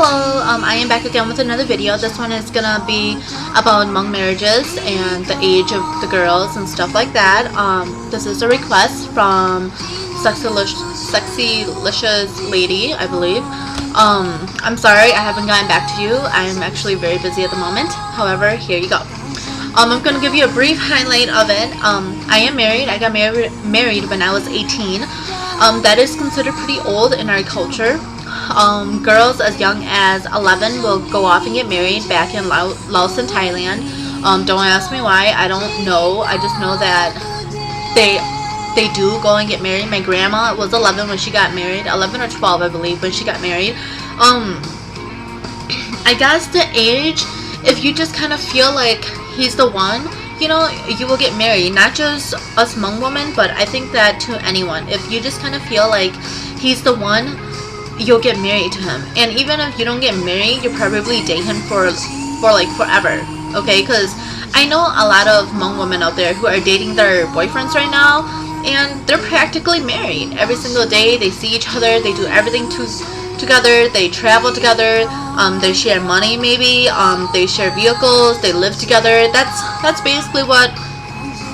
Hello, I am back again with another video. This one is gonna be about Hmong marriages and the age of the girls and stuff like that. This is a request from Sexylicious Lady, I believe. I'm sorry I haven't gotten back to you. I'm actually very busy at the moment. However, here you go. I'm gonna give you a brief highlight of it. I am married. I got married when I was 18. That is considered pretty old in our culture. Girls as young as 11 will go off and get married back in Laos and Thailand. Don't ask me why. I don't know. I just know that they do go and get married. My grandma was 11 when she got married. 11 or 12, I believe, when she got married. I guess the age, if you just kind of feel like he's the one, you know, you will get married. Not just us Hmong women, but I think that to anyone. If you just kind of feel like he's the one, you'll get married to him. And even if you don't get married, you probably date him for like forever, okay? Because I know a lot of Hmong women out there who are dating their boyfriends right now, and they're practically married. Every single day they see each other, they do everything together, they travel together, they share money maybe, they share vehicles, they live together. That's basically what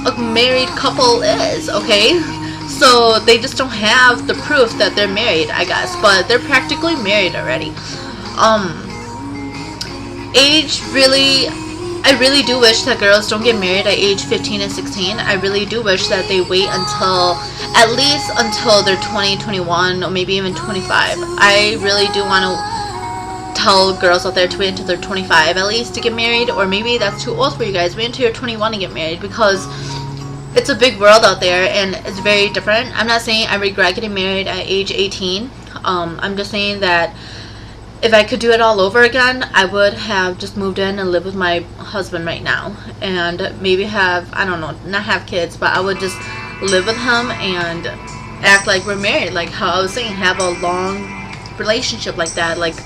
a married couple is, okay? So they just don't have the proof that they're married, I guess, but they're practically married already. Age, really, I really do wish that girls don't get married at age 15 and 16. I really do wish that they wait until, at least until they're 20, 21, or maybe even 25. I really do want to tell girls out there to wait until they're 25 at least to get married, or maybe that's too old for you guys. Wait until you're 21 to get married, because it's a big world out there and it's very different. I'm not saying I regret getting married at age 18. I'm just saying that if I could do it all over again, I would have just moved in and lived with my husband right now, and maybe have, I don't know, not have kids, but I would just live with him and act like we're married, like how I was saying, have a long relationship like that, like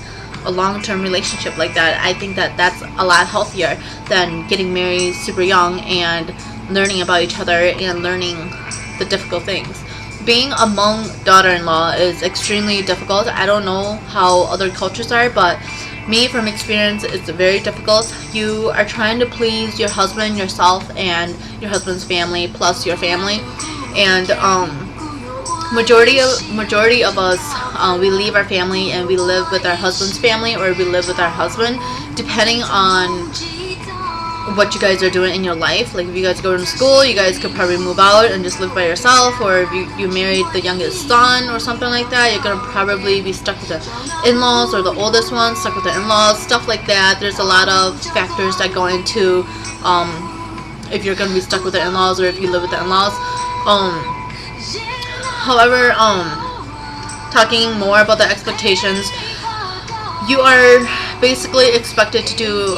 a long-term relationship like that. I think that that's a lot healthier than getting married super young and learning about each other and learning the difficult things. Being a Hmong daughter-in-law is extremely difficult. I don't know how other cultures are, but me, from experience, it's very difficult. You are trying to please your husband, yourself, and your husband's family, plus your family. And majority of us, we leave our family and we live with our husband's family, or we live with our husband, depending on what you guys are doing in your life. Like if you guys go to school, you guys could probably move out and just live by yourself, or if you married the youngest son or something like that, you're gonna probably be stuck with the in-laws, or the oldest one stuck with the in-laws, stuff like that. There's a lot of factors that go into if you're gonna be stuck with the in-laws or if you live with the in-laws. However, talking more about the expectations, you are basically expected to do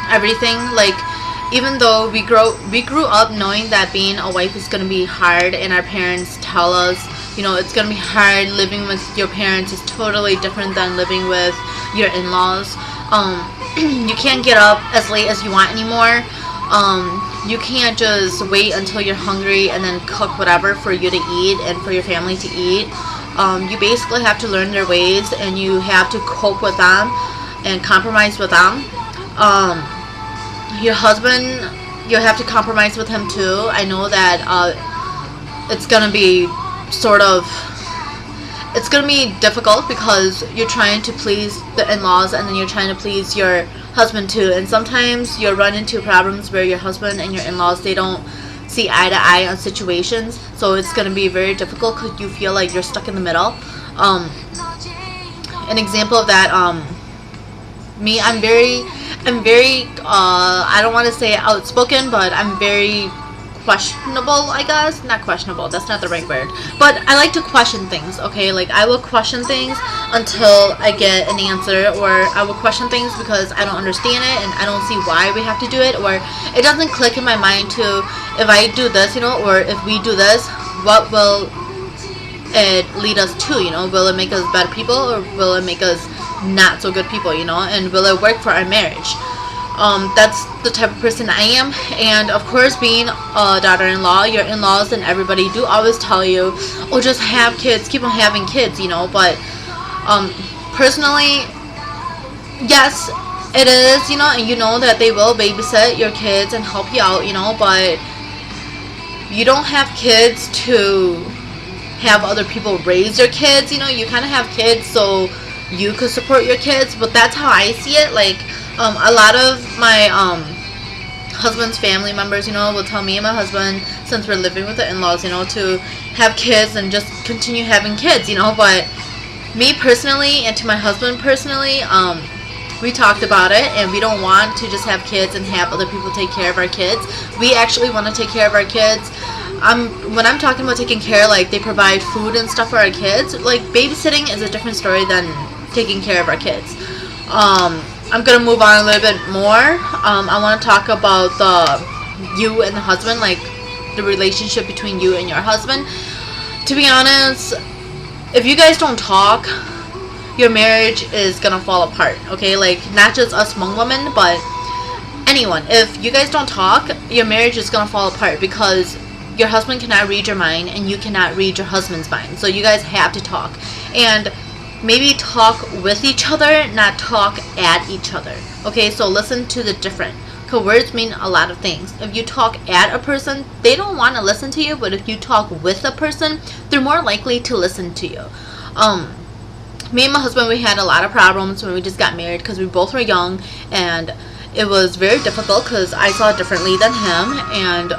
everything. Like, even though we grew up knowing that being a wife is gonna be hard, and our parents tell us, you know, it's gonna be hard. Living with your parents is totally different than living with your in-laws. You can't get up as late as you want anymore. You can't just wait until you're hungry and then cook whatever for you to eat and for your family to eat. You basically have to learn their ways, and you have to cope with them and compromise with them. Your husband, you have to compromise with him too. I know that it's gonna be it's gonna be difficult, because you're trying to please the in-laws and then you're trying to please your husband too, and sometimes you'll run into problems where your husband and your in-laws, they don't see eye to eye on situations, so it's gonna be very difficult because you feel like you're stuck in the middle. An example of that, me, I'm very I don't want to say outspoken, but I'm very questionable, I guess. Not questionable, that's not the right word, but I like to question things, okay? Like, I will question things until I get an answer, or I will question things because I don't understand it and I don't see why we have to do it, or it doesn't click in my mind to, if I do this, you know, or if we do this, what will it lead us to, you know? Will it make us better people, or will it make us not so good people, you know? And will it work for our marriage? That's the type of person I am. And of course, being a daughter-in-law, your in-laws and everybody do always tell you, oh, just have kids, keep on having kids, you know. But personally, yes, it is, you know, and you know that they will babysit your kids and help you out, you know, but you don't have kids to have other people raise your kids, you know. You kind of have kids so you could support your kids, but that's how I see it. Like, a lot of my husband's family members, you know, will tell me and my husband, since we're living with the in-laws, you know, to have kids and just continue having kids, you know. But me personally, and to my husband personally, we talked about it, and we don't want to just have kids and have other people take care of our kids. We actually want to take care of our kids. When I'm talking about taking care, like, they provide food and stuff for our kids. Like, babysitting is a different story than taking care of our kids. I'm gonna move on a little bit more. I want to talk about you and the husband, like the relationship between you and your husband. To be honest, if you guys don't talk, your marriage is gonna fall apart. Okay, like, not just us Hmong women, but anyone. If you guys don't talk, your marriage is gonna fall apart, because your husband cannot read your mind and you cannot read your husband's mind. So you guys have to talk, and maybe talk with each other, not talk at each other. Okay, so listen to the difference, because words mean a lot of things. If you talk at a person, they don't want to listen to you, but if you talk with a person, they're more likely to listen to you. Me and my husband, we had a lot of problems when we just got married, because we both were young, and it was very difficult because I saw it differently than him, and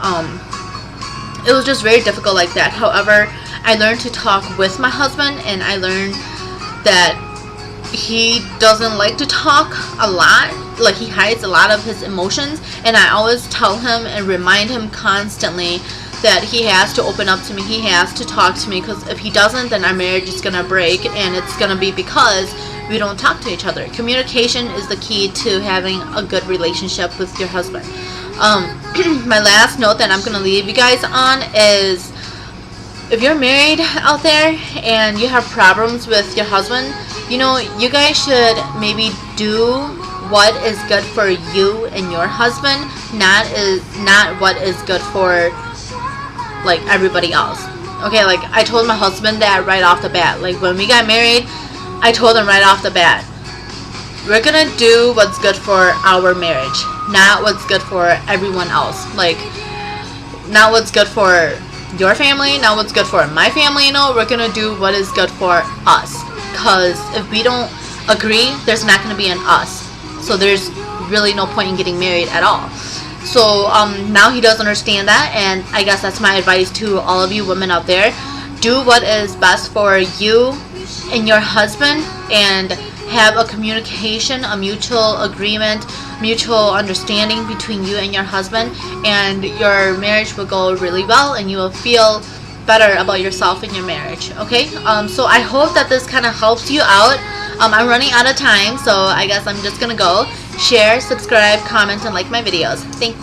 it was just very difficult like that. However, I learned to talk with my husband, and I learned that he doesn't like to talk a lot. Like, he hides a lot of his emotions, and I always tell him and remind him constantly that he has to open up to me, he has to talk to me, because if he doesn't, then our marriage is gonna break, and it's gonna be because we don't talk to each other. Communication is the key to having a good relationship with your husband. My last note that I'm gonna leave you guys on is, if you're married out there and you have problems with your husband, you know, you guys should maybe do what is good for you and your husband, not what is good for, like, everybody else. Okay, like, I told my husband that right off the bat. Like, when we got married, I told him right off the bat, we're gonna do what's good for our marriage, not what's good for everyone else. Like, not what's good for your family, not what's good for my family. You know, we're gonna do what is good for us, because if we don't agree, there's not gonna be an us, so there's really no point in getting married at all. So now he does understand that, and I guess that's my advice to all of you women out there. Do what is best for you and your husband, and have a communication, a mutual agreement, mutual understanding between you and your husband, and your marriage will go really well, and you will feel better about yourself in your marriage. Okay, so I hope that this kind of helps you out. I'm running out of time, so I guess I'm just gonna go. Share, subscribe, comment, and like my videos. Thanks.